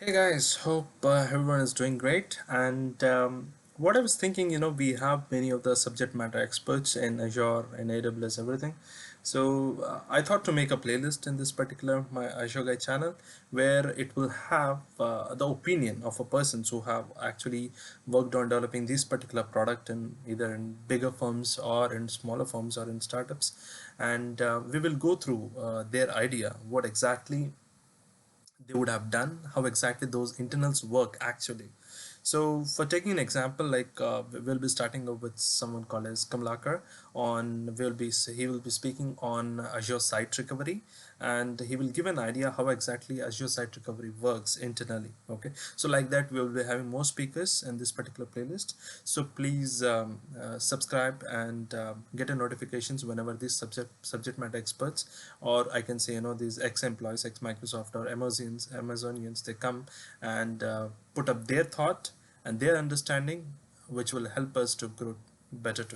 Hey guys, hope everyone is doing great. And what I was thinking, we have many of the subject matter experts in Azure and AWS, everything. So I thought to make a playlist in this particular my Azure Guy channel where it will have the opinion of a persons who have actually worked on developing this particular product in either in bigger firms or in smaller firms or in startups. And we will go through their idea, what exactly they would have done, how exactly those internals work actually. So for taking an example, like we'll be starting off with someone called as Kamlakar. He will be speaking on Azure Site Recovery, and he will give an idea how exactly Azure Site Recovery works internally. Okay, so like that we will be having more speakers in this particular playlist. So please subscribe and get a notifications whenever these subject matter experts, or I can say these ex-employees, ex-Microsoft or Amazonians, they come and put up their thought and their understanding, which will help us to grow better together.